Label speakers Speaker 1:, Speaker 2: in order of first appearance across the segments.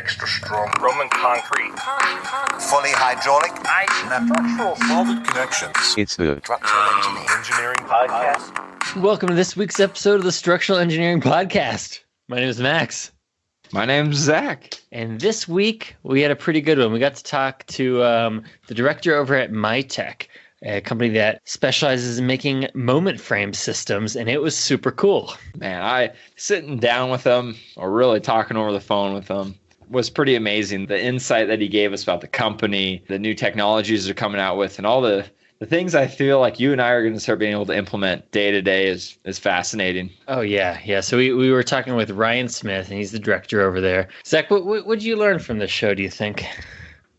Speaker 1: extra strong Roman concrete,
Speaker 2: fully hydraulic,
Speaker 1: structural solid connections.
Speaker 3: It's the
Speaker 1: Structural engineering podcast.
Speaker 4: Welcome to this week's episode of the Structural Engineering Podcast. My name is Max.
Speaker 5: My name's Zach.
Speaker 4: And this week, we had a pretty good one. We got to talk to the director over at MyTech, a company that specializes in making moment frame systems, and it was super cool.
Speaker 5: Man, sitting down with him, or really talking over the phone with him, was pretty amazing. The insight that he gave us about the company, the new technologies they're coming out with, and all the things I feel like you and I are going to start being able to implement day to day is fascinating.
Speaker 4: Oh, yeah. So we were talking with Ryan Smith, and he's the director over there. Zach, what did you learn from this show, do you think?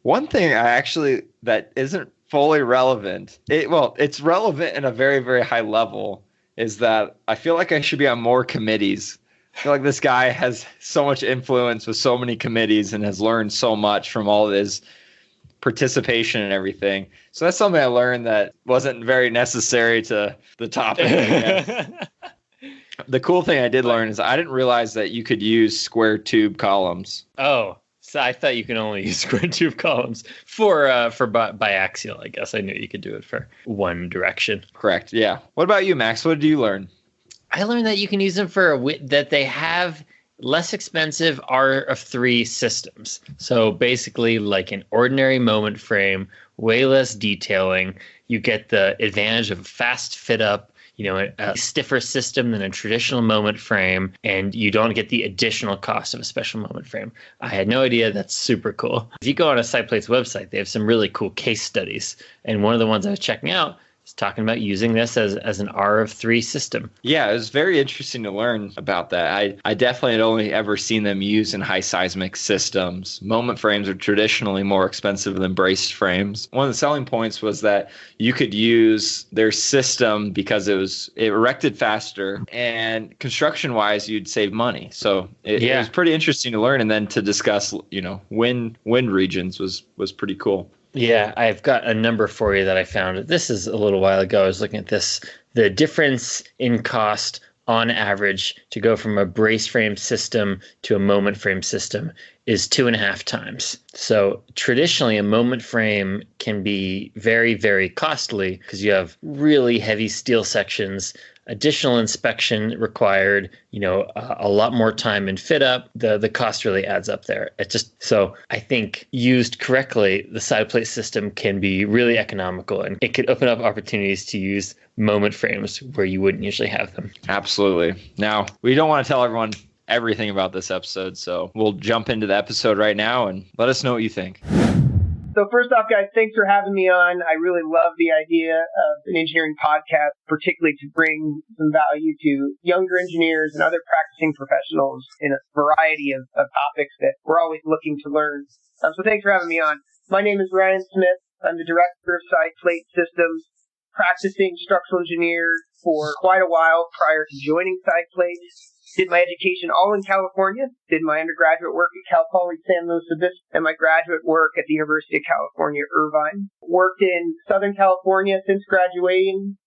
Speaker 5: One thing that isn't fully relevant, it's relevant in a very, very high level, is that I feel like I should be on more committees. I feel like this guy has so much influence with so many committees and has learned so much from all of his participation and everything. So that's something I learned that wasn't very necessary to the topic. The cool thing I did learn is I didn't realize that you could use square tube columns.
Speaker 4: Oh, so I thought you could only use square tube columns for biaxial. I guess I knew you could do it for one direction.
Speaker 5: Correct. Yeah. What about you, Max? What did you learn?
Speaker 4: I learned that you can use them for that they have less expensive R of 3 systems. So basically like an ordinary moment frame, way less detailing. You get the advantage of fast fit up, a stiffer system than a traditional moment frame, and you don't get the additional cost of a special moment frame. I had no idea. That's super cool. If you go on a Sideplate's website, they have some really cool case studies. And one of the ones I was checking out is talking about using this as an R of 3 system.
Speaker 5: Yeah, it was very interesting to learn about that. I definitely had only ever seen them used in high seismic systems. Moment frames are traditionally more expensive than braced frames. One of the selling points was that you could use their system because it erected faster, and construction-wise, you'd save money. So it was pretty interesting to learn, and then to discuss, wind regions was pretty cool.
Speaker 4: Yeah, I've got a number for you that I found. This is a little while ago. I was looking at this. The difference in cost on average to go from a brace frame system to a moment frame system is 2.5 times. So traditionally, a moment frame can be very, very costly because you have really heavy steel sections, additional inspection required, a lot more time in fit up. The cost really adds up there. So I think used correctly, the Sideplate system can be really economical, and it could open up opportunities to use moment frames where you wouldn't usually have them.
Speaker 5: Absolutely. Now, we don't want to tell everyone everything about this episode, so we'll jump into the episode right now and let us know what you think.
Speaker 6: So first off, guys, thanks for having me on. I really love the idea of an engineering podcast, particularly to bring some value to younger engineers and other practicing professionals in a variety of topics that we're always looking to learn. So thanks for having me on. My name is Ryan Smith. I'm the director of Sideplate Systems, practicing structural engineer for quite a while prior to joining Sideplate. Did my education all in California, did my undergraduate work at Cal Poly San Luis Obispo, and my graduate work at the University of California, Irvine. Worked in Southern California since graduating,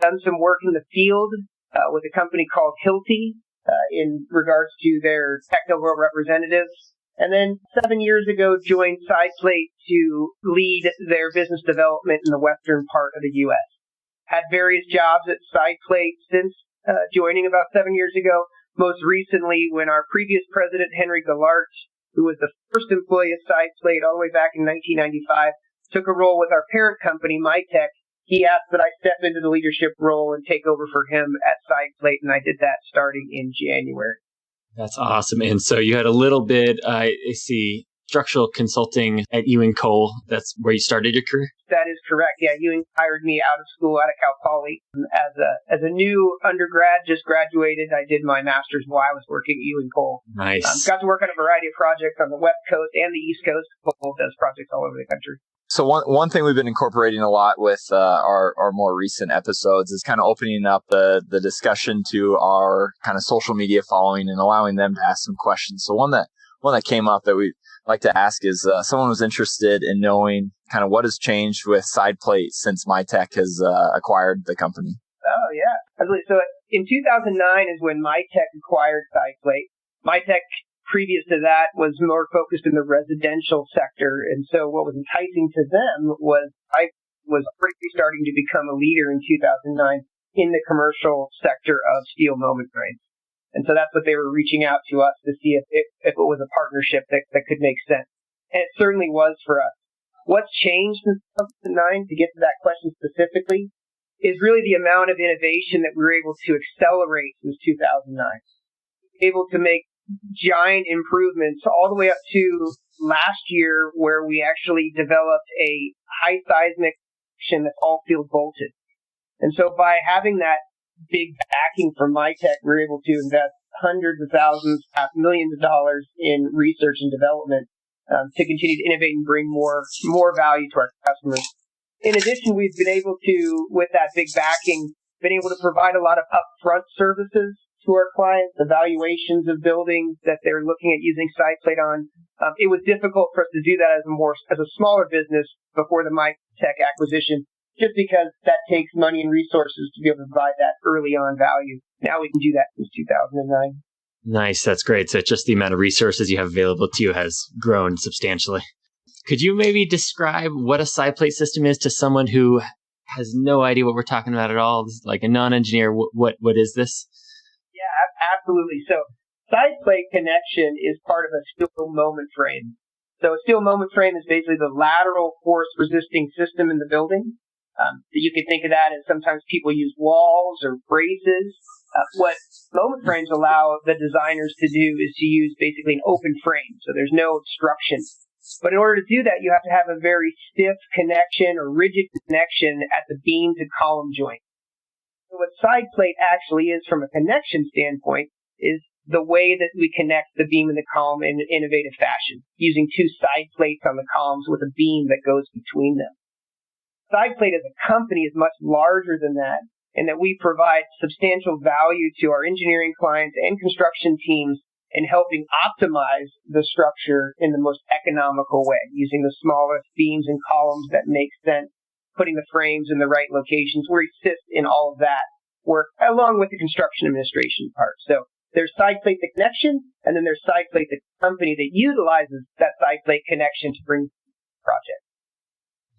Speaker 6: done some work in the field with a company called Hilti in regards to their technical representatives. And then 7 years ago, joined Sideplate to lead their business development in the western part of the U.S. Had various jobs at Sideplate since joining about 7 years ago. Most recently, when our previous president, Henry Gallart, who was the first employee of Sideplate all the way back in 1995, took a role with our parent company, MyTech, he asked that I step into the leadership role and take over for him at Sideplate, and I did that starting in January.
Speaker 4: That's awesome. And so you had a little bit, I see, structural consulting at Ewing Cole. That's where you started your career?
Speaker 6: That is correct. Yeah, Ewing hired me out of school, out of Cal Poly. As a new undergrad, just graduated. I did my master's while I was working at Ewing Cole.
Speaker 4: Nice.
Speaker 6: Got to work on a variety of projects on the West Coast and the East Coast. Cole does projects all over the country.
Speaker 3: So one thing we've been incorporating a lot with our more recent episodes is kind of opening up the discussion to our kind of social media following and allowing them to ask some questions. So one that came up that we like to ask is someone was interested in knowing kind of what has changed with Sideplate since MyTech has acquired the company.
Speaker 6: Oh, yeah. So in 2009 is when MyTech acquired Sideplate. MyTech previous to that was more focused in the residential sector. And so what was enticing to them was I was already starting to become a leader in 2009 in the commercial sector of steel moment frames. And so that's what they were reaching out to us to see if it was a partnership that could make sense. And it certainly was for us. What's changed since 2009, to get to that question specifically, is really the amount of innovation that we were able to accelerate since 2009. Able to make giant improvements all the way up to last year, where we actually developed a high seismic section that's all field bolted. And so by having that big backing from MyTech, we're able to invest hundreds of thousands, millions of dollars in research and development to continue to innovate and bring more value to our customers. In addition, we've been able to, with that big backing, been able to provide a lot of upfront services to our clients, evaluations of buildings that they're looking at using Sideplate on. It was difficult for us to do that as a smaller business before the MyTech acquisition, just because that takes money and resources to be able to provide that early on value. Now we can do that since 2009.
Speaker 4: Nice. That's great. So just the amount of resources you have available to you has grown substantially. Could you maybe describe what a Sideplate system is to someone who has no idea what we're talking about at all? Like a non-engineer, what is this?
Speaker 6: Yeah, absolutely. So Sideplate connection is part of a steel moment frame. So a steel moment frame is basically the lateral force resisting system in the building. You can think of that as sometimes people use walls or braces. What moment frames allow the designers to do is to use basically an open frame, so there's no obstruction. But in order to do that, you have to have a very stiff connection or rigid connection at the beam to column joint. So what Sideplate actually is from a connection standpoint is the way that we connect the beam and the column in an innovative fashion, using two side plates on the columns with a beam that goes between them. Sideplate as a company is much larger than that, in that we provide substantial value to our engineering clients and construction teams in helping optimize the structure in the most economical way, using the smallest beams and columns that make sense, putting the frames in the right locations. We assist in all of that work, along with the construction administration part. So there's Sideplate the connection, and then there's Sideplate the company that utilizes that Sideplate connection to bring project.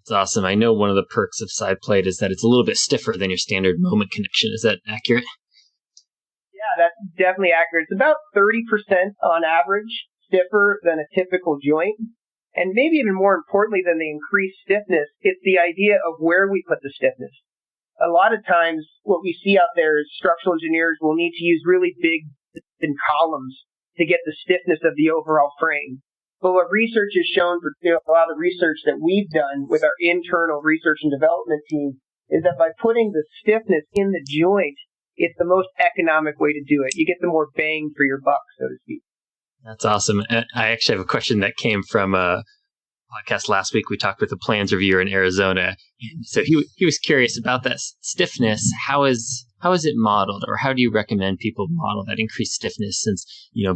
Speaker 4: It's awesome. I know one of the perks of Sideplate is that it's a little bit stiffer than your standard moment connection. Is that accurate?
Speaker 6: Yeah, that's definitely accurate. It's about 30% on average stiffer than a typical joint. And maybe even more importantly than the increased stiffness, it's the idea of where we put the stiffness. A lot of times what we see out there is structural engineers will need to use really big columns to get the stiffness of the overall frame. But what research has shown, a lot of research that we've done with our internal research and development team, is that by putting the stiffness in the joint, it's the most economic way to do it. You get the more bang for your buck, so to speak.
Speaker 4: That's awesome. I actually have a question that came from a podcast last week. We talked with a plans reviewer in Arizona. And so he was curious about that stiffness. How is it modeled, or how do you recommend people model that increased stiffness, since,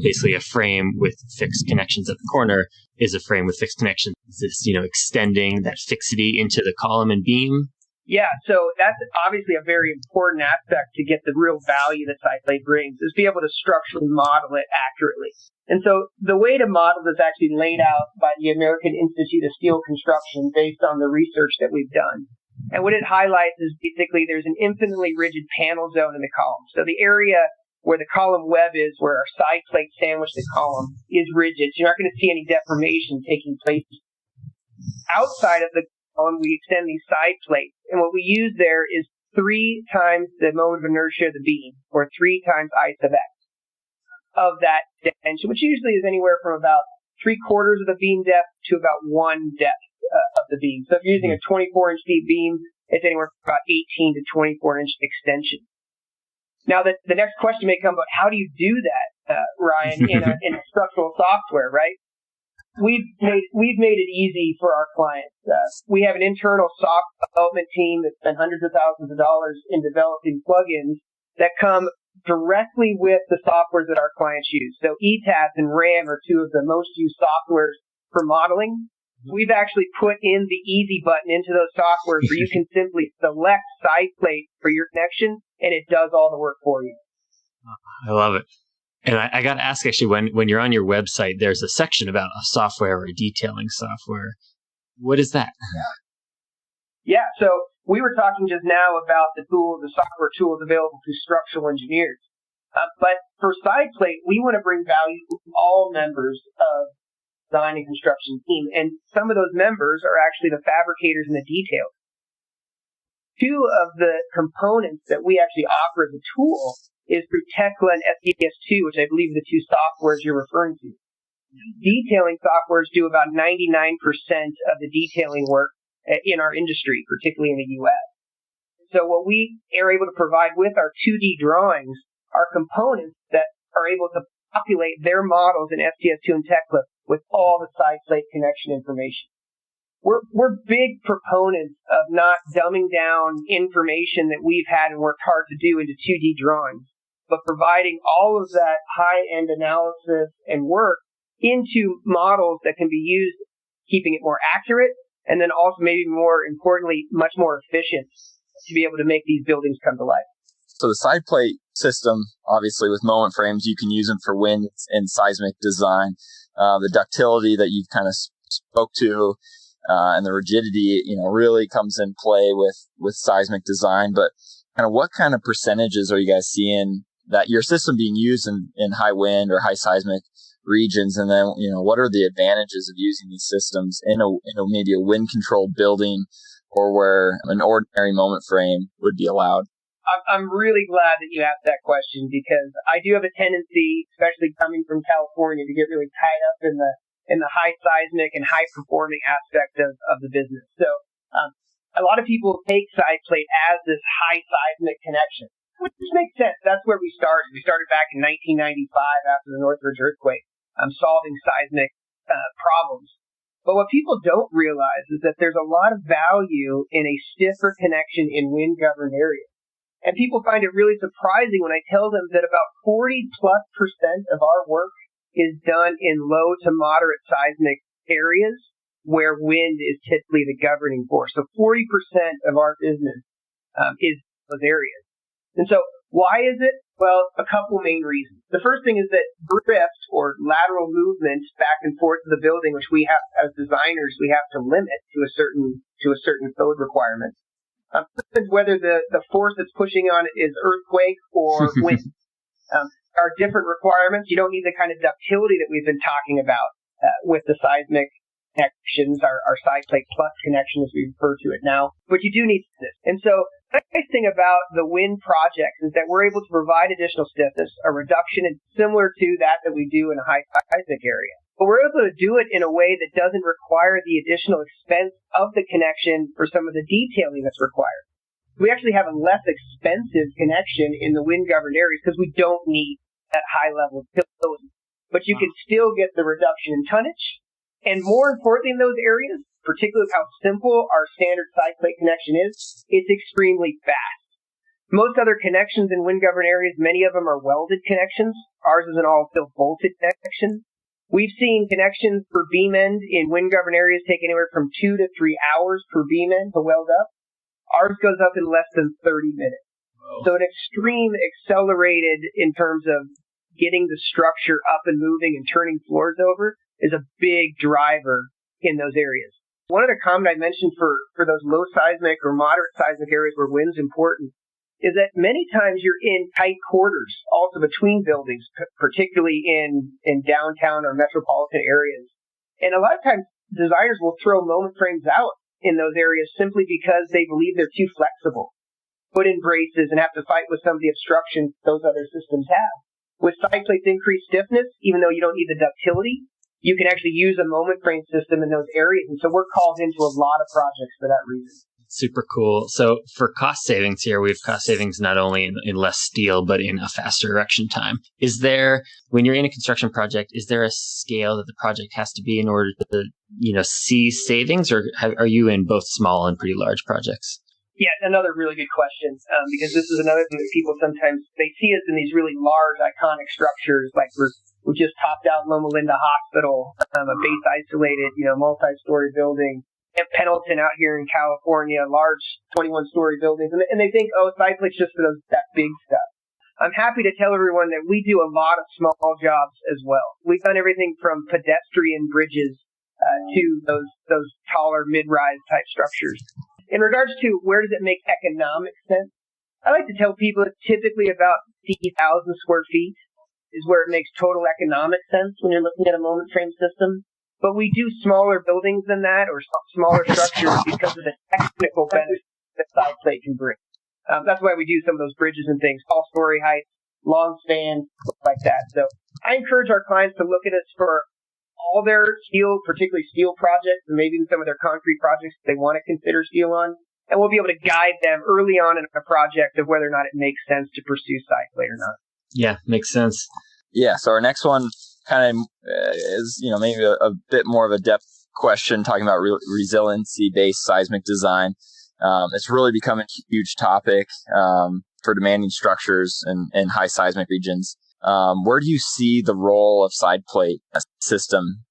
Speaker 4: basically a frame with fixed connections at the corner is a frame with fixed connections? Is this, extending that fixity into the column and beam?
Speaker 6: Yeah, so that's obviously a very important aspect to get the real value that Sideplate brings, is be able to structurally model it accurately. And so the way to model is actually laid out by the American Institute of Steel Construction based on the research that we've done. And what it highlights is basically there's an infinitely rigid panel zone in the column. So the area where the column web is, where our side plate sandwich the column, is rigid. So you're not going to see any deformation taking place. Outside of the column, we extend these side plates. And what we use there is 3 times the moment of inertia of the beam, or 3 times I sub x of that dimension, which usually is anywhere from about 3/4 of the beam depth to about 1 depth of the beam. So if you're using a 24-inch deep beam, it's anywhere from about 18 to 24-inch extension. Now, the next question may come about, how do you do that, Ryan, in a structural software, right? We've made it easy for our clients. We have an internal software development team that spent hundreds of thousands of dollars in developing plugins that come directly with the softwares that our clients use. So ETAS and RAM are 2 of the most used softwares for modeling. We've actually put in the easy button into those softwares where you can simply select Sideplate for your connection, and it does all the work for you.
Speaker 4: I love it. And I got to ask, actually, when you're on your website, there's a section about a software or a detailing software. What is that?
Speaker 6: Yeah, so we were talking just now about the software tools available to structural engineers. But for Sideplate, we want to bring value to all members of design and construction team. And some of those members are actually the fabricators and the detailers. Two of the components that we actually offer as a tool is through Tekla and SDS2, which I believe are the two softwares you're referring to. Detailing softwares do about 99% of the detailing work in our industry, particularly in the U.S. So what we are able to provide with our 2D drawings are components that are able to populate their models in SDS2 and Tekla with all the Sideplate connection information. We're big proponents of not dumbing down information that we've had and worked hard to do into 2D drawings, but providing all of that high-end analysis and work into models that can be used, keeping it more accurate, and then also maybe more importantly, much more efficient to be able to make these buildings come to life.
Speaker 3: So the Sideplate system, obviously with moment frames, you can use them for wind and seismic design. The ductility that you've kind of spoke to, and the rigidity, really comes in play with seismic design. But kind of what kind of percentages are you guys seeing that your system being used in high wind or high seismic regions? And then, what are the advantages of using these systems in maybe a wind controlled building or where an ordinary moment frame would be allowed?
Speaker 6: I'm really glad that you asked that question, because I do have a tendency, especially coming from California, to get really tied up in the high seismic and high performing aspect of the business. So a lot of people take Sideplate as this high seismic connection, which makes sense. That's where we started. We started back in 1995 after the Northridge earthquake, solving seismic problems. But what people don't realize is that there's a lot of value in a stiffer connection in wind-governed areas. And people find it really surprising when I tell them that about 40+% of our work is done in low to moderate seismic areas where wind is typically the governing force. So 40% of our business is those areas. And so why is it? Well, a couple main reasons. The first thing is that drift or lateral movement back and forth of the building, which we have as designers, we have to limit to a certain code requirement. Whether the force that's pushing on it is earthquake or wind. Are different requirements. You don't need the kind of ductility that we've been talking about with the seismic connections, our Sideplate Plus connection as we refer to it now, but you do need stiffness. And so the nice thing about the wind projects is that we're able to provide additional stiffness, a reduction similar to that we do in a high seismic area. But we're able to do it in a way that doesn't require the additional expense of the connection for some of the detailing that's required. We actually have a less expensive connection in the wind-governed areas because we don't need that high-level ductility. But you can still get the reduction in tonnage. And more importantly in those areas, particularly with how simple our standard Sideplate connection is, it's extremely fast. Most other connections in wind-governed areas, many of them are welded connections. Ours is an all-fill bolted connection. We've seen connections for beam end in wind-governed areas take anywhere from 2 to 3 hours per beam end to weld up. Ours goes up in less than 30 minutes. Whoa. So an extreme accelerated in terms of getting the structure up and moving and turning floors over is a big driver in those areas. One other comment I mentioned for those low seismic or moderate seismic areas where wind's important is that many times you're in tight quarters also between buildings, particularly in downtown or metropolitan areas. And a lot of times designers will throw moment frames out in those areas simply because they believe they're too flexible, put in braces and have to fight with some of the obstructions those other systems have. With Sideplate's increased stiffness, even though you don't need the ductility, you can actually use a moment frame system in those areas. And so we're called into a lot of projects for that reason.
Speaker 4: Super cool. So for cost savings here, we have cost savings not only in less steel, but in a faster erection time. Is there, when you're in a construction project, is there a scale that the project has to be in order to, see savings, or are you in both small and pretty large projects?
Speaker 6: Yeah, another really good question, because this is another thing that people sometimes, they see us in these really large, iconic structures, like we just topped out Loma Linda Hospital, a base isolated, multi-story building. At Pendleton out here in California, large 21-story buildings, and they think, Sideplate's just for that big stuff. I'm happy to tell everyone that we do a lot of small jobs as well. We've done everything from pedestrian bridges to those taller mid-rise type structures. In regards to where does it make economic sense, I like to tell people it's typically about 50,000 square feet is where it makes total economic sense when you're looking at a moment frame system. But we do smaller buildings than that or smaller structures because of the technical benefits that Sideplate can bring. That's why we do some of those bridges and things, all story heights, long spans, like that. So I encourage our clients to look at us for all their steel, particularly steel projects, and maybe even some of their concrete projects they want to consider steel on. And we'll be able to guide them early on in a project of whether or not it makes sense to pursue Sideplate or not.
Speaker 4: Yeah, makes sense.
Speaker 3: Yeah, so our next one kind of is, maybe a bit more of a depth question, talking about resiliency-based seismic design. It's really become a huge topic for demanding structures in high seismic regions. Where do you see the role of Sideplate system,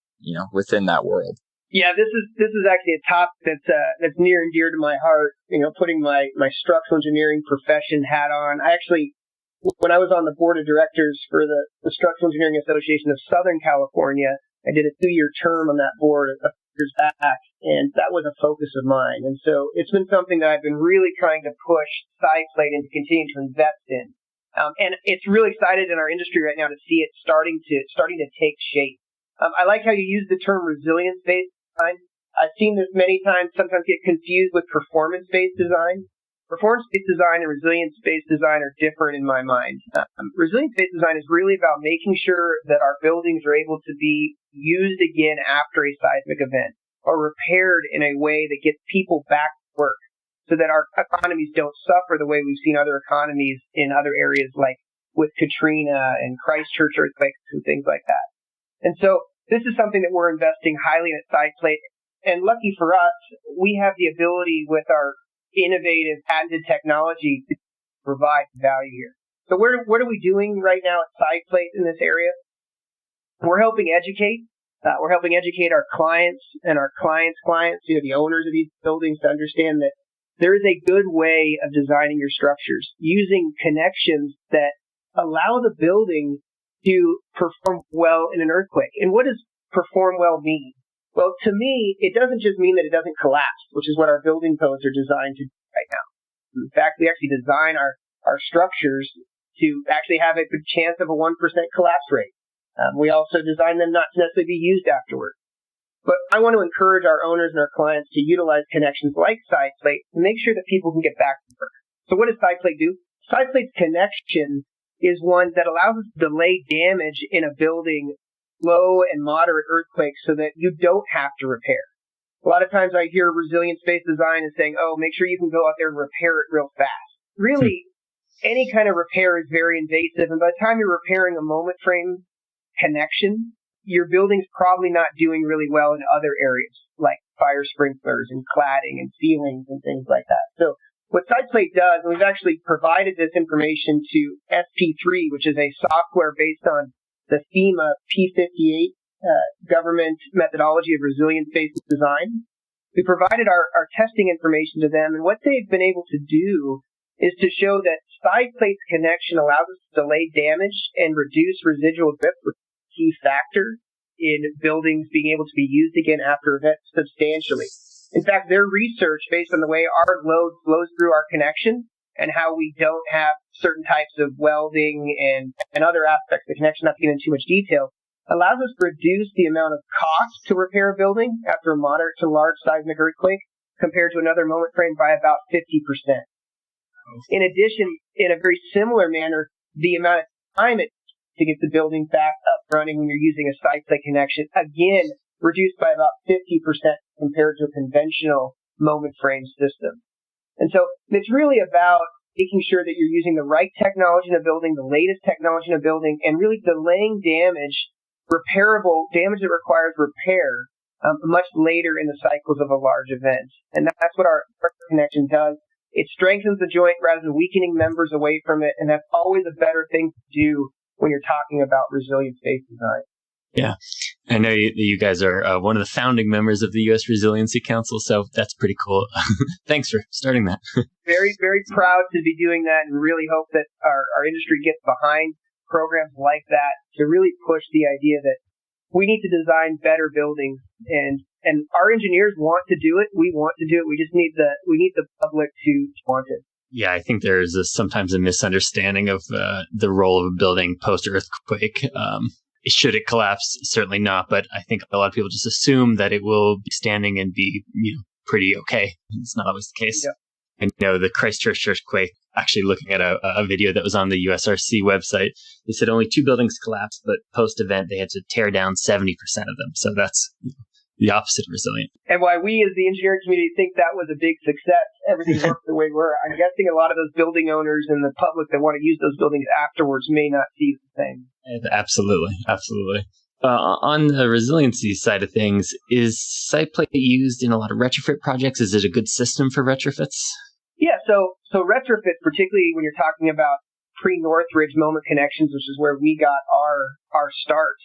Speaker 3: within that world?
Speaker 6: Yeah, this is actually a topic that's near and dear to my heart. Putting my structural engineering profession hat on. When I was on the board of directors for the Structural Engineering Association of Southern California, I did a 2-year term on that board a few years back, and that was a focus of mine. And so it's been something that I've been really trying to push Sideplate and to continue to invest in. And it's really excited in our industry right now to see it starting to take shape. I like how you use the term resilience-based design. I've seen this many times, sometimes get confused with performance-based design. Performance-based design and resilience-based design are different in my mind. Resilience-based design is really about making sure that our buildings are able to be used again after a seismic event or repaired in a way that gets people back to work so that our economies don't suffer the way we've seen other economies in other areas like with Katrina and Christchurch earthquakes and things like that. And so this is something that we're investing highly in at Sideplate. And lucky for us, we have the ability with our innovative patented technology to provide value here. So what are we doing right now at Sideplate in this area? We're helping educate. We're helping educate our clients and our clients' clients, the owners of these buildings, to understand that there is a good way of designing your structures using connections that allow the building to perform well in an earthquake. And what does perform well mean? Well, to me, it doesn't just mean that it doesn't collapse, which is what our building codes are designed to do right now. In fact, we actually design our structures to actually have a good chance of a 1% collapse rate. We also design them not to necessarily be used afterward. But I want to encourage our owners and our clients to utilize connections like Sideplate to make sure that people can get back to work. So what does Sideplate do? Sideplate's connection is one that allows us to delay damage in a building, low and moderate earthquakes, so that you don't have to repair. A lot of times I hear resilience-based design is saying, oh, make sure you can go out there and repair it real fast. Really, any kind of repair is very invasive, and by the time you're repairing a moment frame connection, your building's probably not doing really well in other areas, like fire sprinklers and cladding and ceilings and things like that. So what Sideplate does, and we've actually provided this information to SP3, which is a software based on the FEMA P58 government methodology of resilience-based design. We provided our testing information to them, and what they've been able to do is to show that Sideplate's connection allows us to delay damage and reduce residual drift, which is a key factor in buildings being able to be used again after events substantially. In fact, their research, based on the way our load flows through our connection and how we don't have certain types of welding and other aspects of the connection, not to get into too much detail, allows us to reduce the amount of cost to repair a building after a moderate to large seismic earthquake compared to another moment frame by about 50%. In addition, in a very similar manner, the amount of time it takes to get the building back up running when you're using a Sideplate connection, again, reduced by about 50% compared to a conventional moment frame system. And so it's really about making sure that you're using the right technology in a building, the latest technology in a building, and really delaying damage, repairable damage that requires repair much later in the cycles of a large event. And that's what our connection does. It strengthens the joint rather than weakening members away from it, and that's always a better thing to do when you're talking about resilience-based design.
Speaker 4: Yeah. I know you guys are one of the founding members of the U.S. Resiliency Council, so that's pretty cool. Thanks for starting that.
Speaker 6: Very, very proud to be doing that, and really hope that our industry gets behind programs like that to really push the idea that we need to design better buildings, and our engineers want to do it. We want to do it. We just need the public to want it.
Speaker 4: Yeah, I think there's sometimes a misunderstanding of the role of a building post-earthquake. Should it collapse? Certainly not. But I think a lot of people just assume that it will be standing and be, pretty okay. It's not always the case. Yeah. I know the Christchurch earthquake, actually looking at a video that was on the USRC website, they said only 2 buildings collapsed, but post-event they had to tear down 70% of them. So that's the opposite of resilient.
Speaker 6: And why we as the engineering community think that was a big success, everything worked the way we were. I'm guessing a lot of those building owners and the public that want to use those buildings afterwards may not see the same.
Speaker 4: Absolutely. On the resiliency side of things, is Sideplate used in a lot of retrofit projects? Is it a good system for retrofits?
Speaker 6: Yeah, so retrofits, particularly when you're talking about pre-Northridge moment connections, which is where we got our start,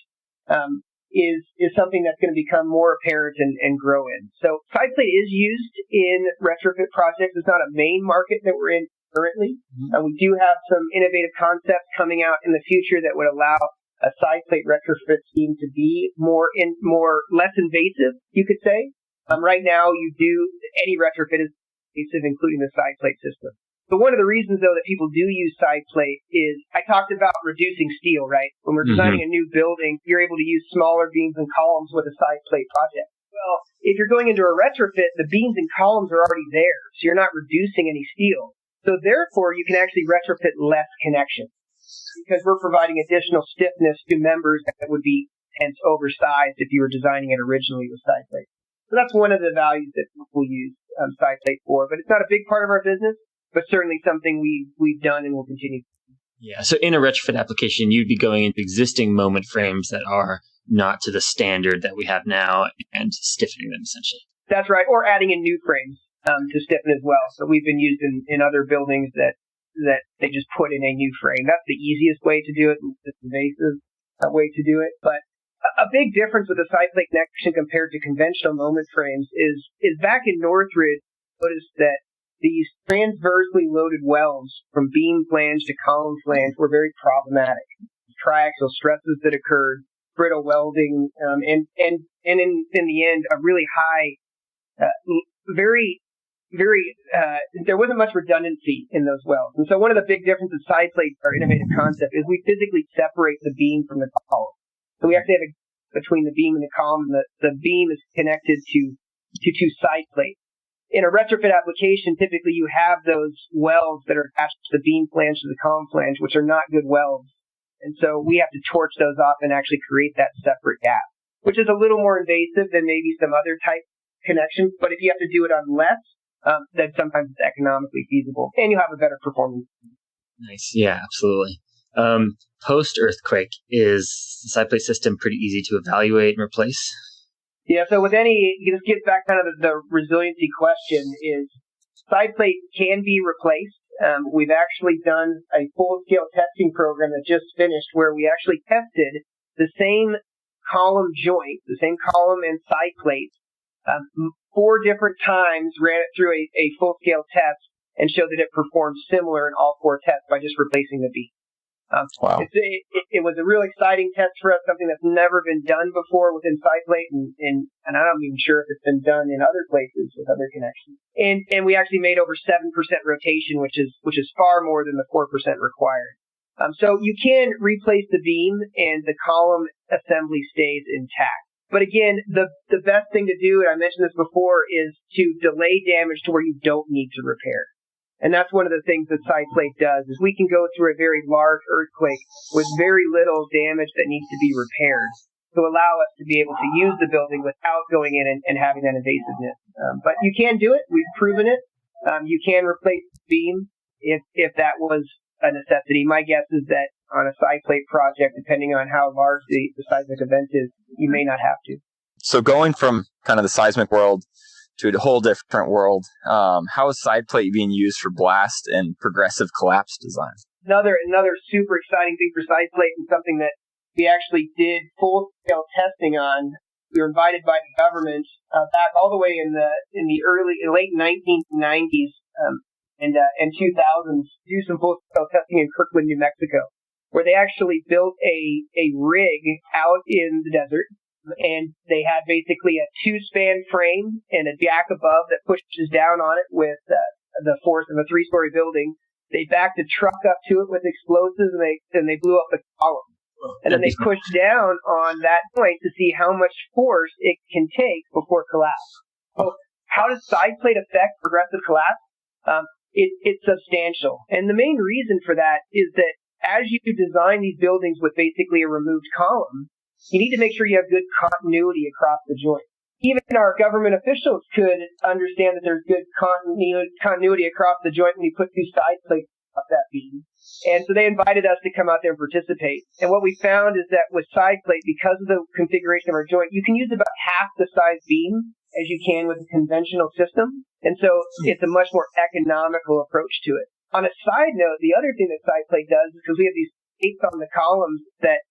Speaker 6: is something that's going to become more apparent and grow in. So Sideplate is used in retrofit projects. It's not a main market that we're in currently. We do have some innovative concepts coming out in the future that would allow a Sideplate retrofit scheme to be less invasive, you could say. Right now, any retrofit is invasive, including the Sideplate system. But one of the reasons, though, that people do use Sideplate is I talked about reducing steel, right? When we're designing a new building, you're able to use smaller beams and columns with a Sideplate project. Well, if you're going into a retrofit, the beams and columns are already there, so you're not reducing any steel. So therefore, you can actually retrofit less connections because we're providing additional stiffness to members that would be hence oversized if you were designing it originally with Sideplate. So that's one of the values that we'll use Sideplate for, but it's not a big part of our business, but certainly something we've done and will continue.
Speaker 4: Yeah. So in a retrofit application, you'd be going into existing moment frames that are not to the standard that we have now and stiffening them essentially.
Speaker 6: That's right. Or adding in new frames to stiffen as well. So we've been used in other buildings that they just put in a new frame. That's the easiest way to do it, the invasive way to do it. But a big difference with the Sideplate connection compared to conventional moment frames is back in Northridge, noticed that these transversely loaded welds from beam flange to column flange were very problematic. Triaxial stresses that occurred, brittle welding, and in the end, a really high, there wasn't much redundancy in those welds. And so one of the big differences of Sideplate, our innovative concept, is we physically separate the beam from the column. So we actually have between the beam and the column, the beam is connected to 2 Sideplates. In a retrofit application, typically you have those welds that are attached to the beam flange to the column flange, which are not good welds. And so we have to torch those off and actually create that separate gap, which is a little more invasive than maybe some other type connections. But if you have to do it on less, then sometimes it's economically feasible and you have a better performance.
Speaker 4: Nice. Yeah, absolutely. Post-earthquake, is the Sideplate system pretty easy to evaluate and replace?
Speaker 6: Yeah, so this gets back kind of the resiliency question is Sideplate can be replaced. We've actually done a full-scale testing program that just finished where we actually tested the same column joint, the same column and Sideplate, 4 different times, ran it through a full-scale test and showed that it performed similar in all 4 tests by just replacing the beam.
Speaker 3: Wow.
Speaker 6: It was a real exciting test for us, something that's never been done before within Sideplate, and I'm not even sure if it's been done in other places with other connections. And we actually made over 7% rotation, which is far more than the 4% required. So you can replace the beam and the column assembly stays intact. But again, the best thing to do, and I mentioned this before, is to delay damage to where you don't need to repair. And that's one of the things that Sideplate does, is we can go through a very large earthquake with very little damage that needs to be repaired to allow us to be able to use the building without going in and having that invasiveness. But you can do it. We've proven it. You can replace the beam if that was a necessity. My guess is that on a Sideplate project, depending on how large the seismic event is, you may not have to.
Speaker 3: So going from kind of the seismic world to a whole different world, how is Sideplate being used for blast and progressive collapse design?
Speaker 6: Another super exciting thing for Sideplate, and something that we actually did full-scale testing on. We were invited by the government back all the way in the late 1990s and 2000s to do some full-scale testing in Kirkland, New Mexico, where they actually built a rig out in the desert, and they had basically a 2-span frame and a jack above that pushes down on it with the force of a 3-story building. They backed a truck up to it with explosives, and they blew up the column. And then they pushed down on that joint to see how much force it can take before collapse. So how does Sideplate affect progressive collapse? It's substantial. And the main reason for that is that as you design these buildings with basically a removed column, you need to make sure you have good continuity across the joint. Even our government officials could understand that there's good continuity across the joint when you put 2 side plates up that beam. And so they invited us to come out there and participate. And what we found is that with Sideplate, because of the configuration of our joint, you can use about half the size beam as you can with a conventional system. And so it's a much more economical approach to it. On a side note, the other thing that Sideplate does is because we have these tapes on the columns that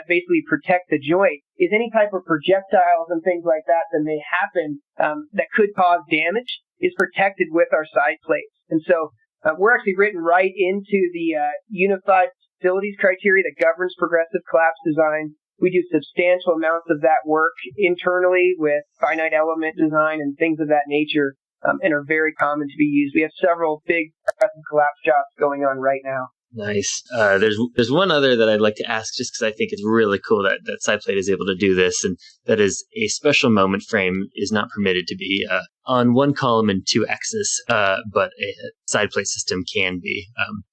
Speaker 6: basically protect the joint, is any type of projectiles and things like that may happen that could cause damage is protected with our side plates. And so we're actually written right into the Unified Facilities Criteria that governs progressive collapse design. We do substantial amounts of that work internally with finite element design and things of that nature, and are very common to be used. We have several big progressive collapse jobs going on right now.
Speaker 4: Nice. There's one other that I'd like to ask, just because I think it's really cool that Sideplate is able to do this, and that is a special moment frame is not permitted to be on 1 column and 2 axes, but a Sideplate system can be.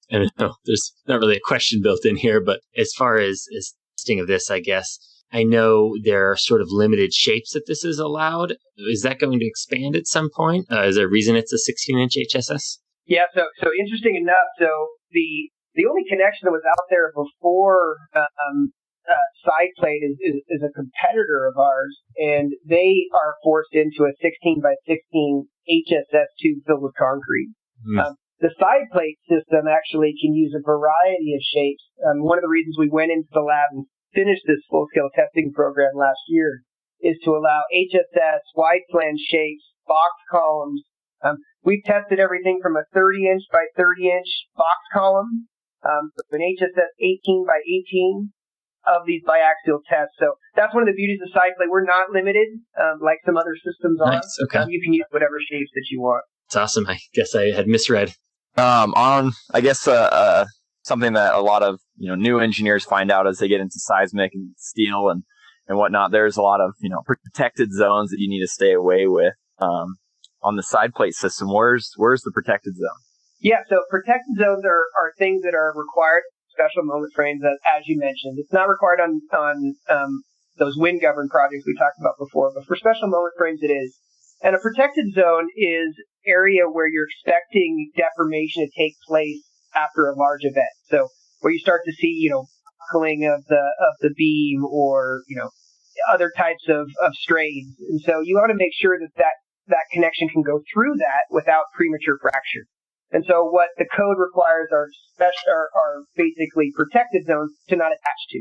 Speaker 4: And I know there's not really a question built in here, but as far as testing of this, I guess, I know there are sort of limited shapes that this is allowed. Is that going to expand at some point? Is there a reason it's a 16-inch HSS?
Speaker 6: Yeah, so interesting enough, so the only connection that was out there before Sideplate is a competitor of ours, and they are forced into a 16 by 16 HSS tube filled with concrete. The Sideplate system actually can use a variety of shapes. One of the reasons we went into the lab and finished this full-scale testing program last year is to allow HSS, wide flange shapes, box columns. We've tested everything from a 30-inch by 30-inch box column, an HSS 18 by 18 of these biaxial tests. So that's one of the beauties of Sideplate. We're not limited like some other systems are.
Speaker 4: Nice. Okay.
Speaker 6: You can use whatever shapes that you want.
Speaker 4: It's awesome. I guess I had misread.
Speaker 3: Something that a lot of new engineers find out as they get into seismic and steel and whatnot. There's a lot of protected zones that you need to stay away with. On the Sideplate system, where's the protected zone?
Speaker 6: Yeah, so protected zones are things that are required special moment frames, as you mentioned. It's not required on those wind governed projects we talked about before, but for special moment frames it is. And a protected zone is area where you're expecting deformation to take place after a large event. So where you start to see, buckling of the beam or, other types of strains. And so you want to make sure that connection can go through that without premature fracture. And so what the code requires are basically protected zones to not attach to.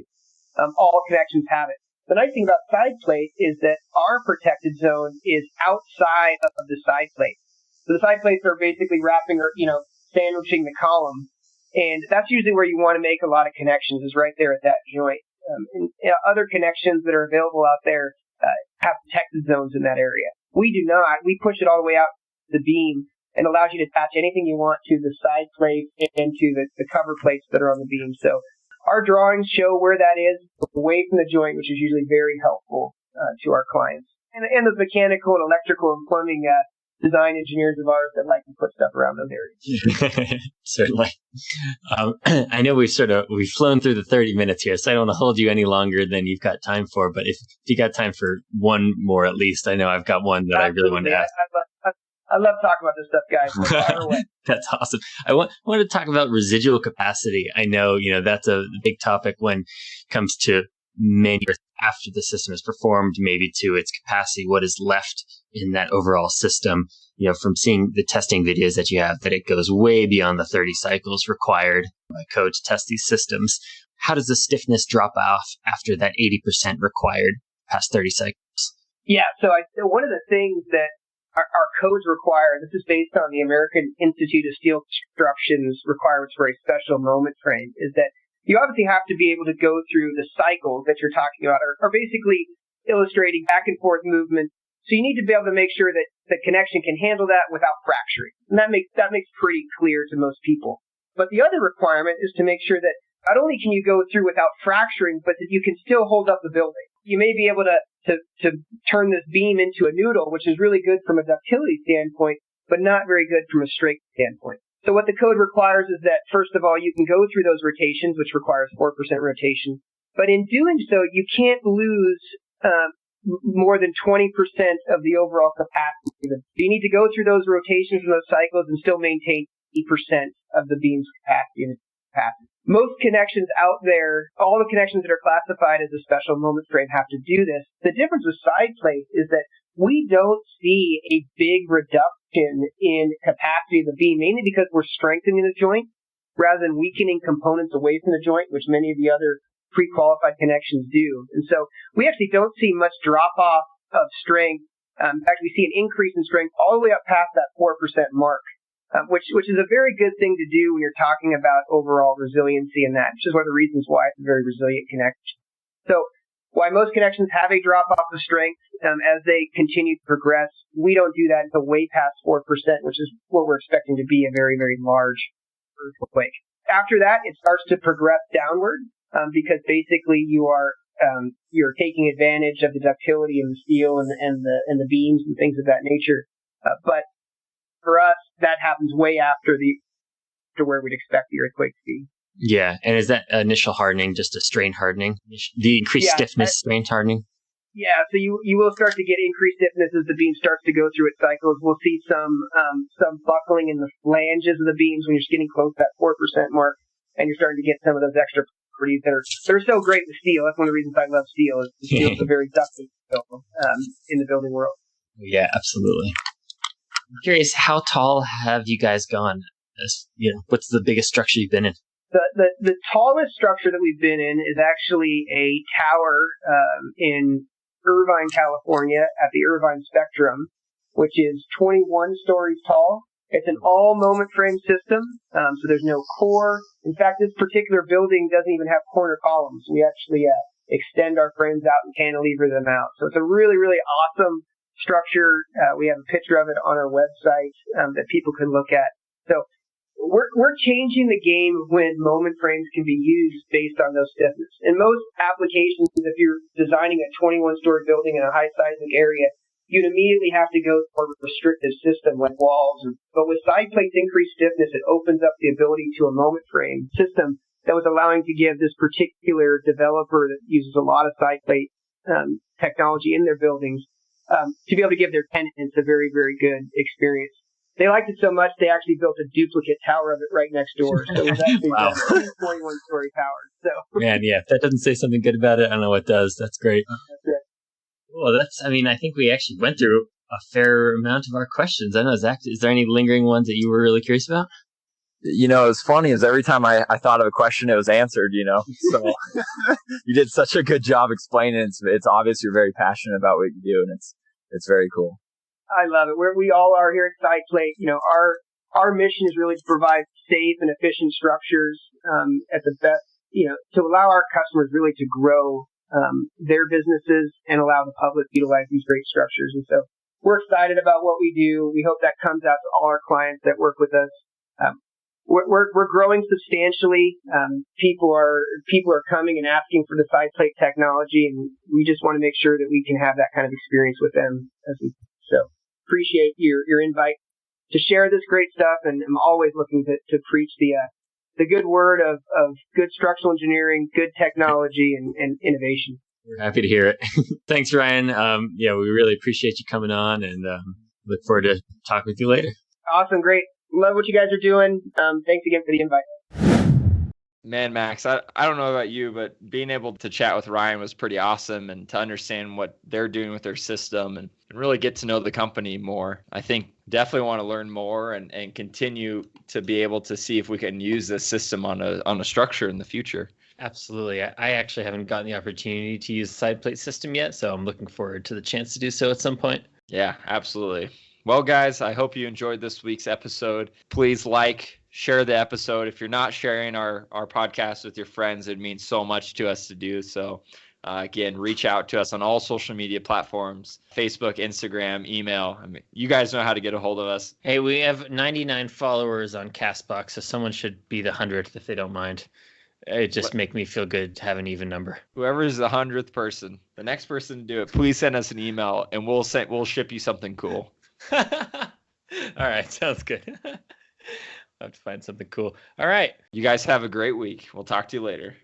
Speaker 6: All connections have it. The nice thing about Sideplate is that our protected zone is outside of the Sideplate. So the Sideplates are basically wrapping or, sandwiching the column. And that's usually where you want to make a lot of connections, is right there at that joint. And other connections that are available out there have protected zones in that area. We do not. We push it all the way out the beam and allows you to attach anything you want to the side plate and to the cover plates that are on the beam. So our drawings show where that is away from the joint, which is usually very helpful to our clients. And the mechanical and electrical and plumbing design engineers of ours that like to put stuff around those areas.
Speaker 4: Certainly. I know we've flown through the 30 minutes here, so I don't want to hold you any longer than you've got time for. But if you got time for one more at least, I know I've got one that
Speaker 6: Absolutely.
Speaker 4: I really want to ask.
Speaker 6: I love talking about this stuff, guys. So fire away.
Speaker 4: That's awesome. I want to talk about residual capacity. I know, that's a big topic when it comes to after the system is performed, maybe to its capacity, what is left in that overall system. From seeing the testing videos that you have, that it goes way beyond the 30 cycles required by code to test these systems. how does the stiffness drop off after that 80% required past 30 cycles?
Speaker 6: Yeah, so one of the things that our codes require, this is based on the American Institute of Steel Construction's requirements for a special moment frame, is that you obviously have to be able to go through the cycles that you're talking about, are basically illustrating back and forth movement. So you need to be able to make sure that the connection can handle that without fracturing. And that makes pretty clear to most people. But the other requirement is to make sure that not only can you go through without fracturing, but that you can still hold up the building. You may be able to turn this beam into a noodle, which is really good from a ductility standpoint, but not very good from a strength standpoint. So what the code requires is that, first of all, you can go through those rotations, which requires 4% rotation. But in doing so, you can't lose more than 20% of the overall capacity. So you need to go through those rotations and those cycles and still maintain 80% of the beam's capacity. Most connections out there, all the connections that are classified as a special moment frame have to do this. The difference with Sideplate is that we don't see a big reduction in capacity of the beam, mainly because we're strengthening the joint rather than weakening components away from the joint, which many of the other pre-qualified connections do. And so we actually don't see much drop-off of strength. In fact, we see an increase in strength all the way up past that 4% mark. Which is a very good thing to do when you're talking about overall resiliency, and that, which is one of the reasons why it's a very resilient connection. So, why most connections have a drop off of strength as they continue to progress, we don't do that until way past 4%, which is what we're expecting to be a very, very large earthquake. After that, it starts to progress downward because basically you're taking advantage of the ductility of the steel and the beams and things of that nature, but for us, that happens way after to where we'd expect the earthquake to be.
Speaker 4: Yeah, and is that initial hardening just a strain hardening? The increased stiffness, strain hardening?
Speaker 6: Yeah, so you will start to get increased stiffness as the beam starts to go through its cycles. We'll see some buckling in the flanges of the beams when you're getting close to that 4% mark, and you're starting to get some of those extra properties that are so great with steel. That's one of the reasons I love steel. Is steel is a very ductile in the building world.
Speaker 4: Yeah, absolutely. I'm curious, how tall have you guys gone? What's the biggest structure you've been in?
Speaker 6: The tallest structure that we've been in is actually a tower in Irvine, California, at the Irvine Spectrum, which is 21 stories tall. It's an all-moment frame system, so there's no core. In fact, this particular building doesn't even have corner columns. We actually extend our frames out and cantilever them out. So it's a really, really awesome structure. We have a picture of it on our website that people can look at. So we're changing the game when moment frames can be used based on those stiffness. In most applications, if you're designing a 21-story building in a high seismic area, you'd immediately have to go for a restrictive system like walls. But with Sideplate's increased stiffness, it opens up the ability to a moment frame system that was allowing to give this particular developer that uses a lot of Sideplate technology in their buildings to be able to give their tenants a very, very good experience. They liked it so much, they actually built a duplicate tower of it right next door. So it was actually
Speaker 4: wow.
Speaker 6: a 21-story tower. So.
Speaker 4: Man, yeah, if that doesn't say something good about it, I don't know what does. That's great.
Speaker 6: That's it.
Speaker 4: Well, I think we actually went through a fair amount of our questions. I know, Zach, is there any lingering ones that you were really curious about?
Speaker 3: It's funny is every time I thought of a question, it was answered, so you did such a good job explaining it. It's obvious you're very passionate about what you do, and it's very cool.
Speaker 6: I love it. We all are here at Sideplate. Our mission is really to provide safe and efficient structures at the best, to allow our customers really to grow their businesses and allow the public to utilize these great structures. And so we're excited about what we do. We hope that comes out to all our clients that work with us. We're growing substantially. People are coming and asking for the Sideplate technology, and we just want to make sure that we can have that kind of experience with them. So appreciate your invite to share this great stuff, and I'm always looking to preach the good word of good structural engineering, good technology, and innovation.
Speaker 4: We're happy to hear it. Thanks, Ryan. We really appreciate you coming on, and look forward to talking with you later.
Speaker 6: Awesome, great. Love what you guys are doing. Thanks again for the invite.
Speaker 5: Man, Max, I don't know about you, but being able to chat with Ryan was pretty awesome, and to understand what they're doing with their system and really get to know the company more. I think definitely want to learn more and continue to be able to see if we can use this system on a structure in the future.
Speaker 4: Absolutely. I actually haven't gotten the opportunity to use the Sideplate system yet, so I'm looking forward to the chance to do so at some point.
Speaker 5: Yeah, absolutely. Well, guys, I hope you enjoyed this week's episode. Please share the episode. If you're not sharing our podcast with your friends, it means so much to us to do so. Again, reach out to us on all social media platforms, Facebook, Instagram, email. I mean, you guys know how to get a hold of us.
Speaker 4: Hey, we have 99 followers on Castbox, so someone should be the 100th if they don't mind. It just make me feel good to have an even number.
Speaker 5: Whoever is the 100th person, the next person to do it, please send us an email and we'll ship you something cool.
Speaker 4: All right, sounds good. I'll have to find something cool. All right.
Speaker 5: You guys have a great week. We'll talk to you later.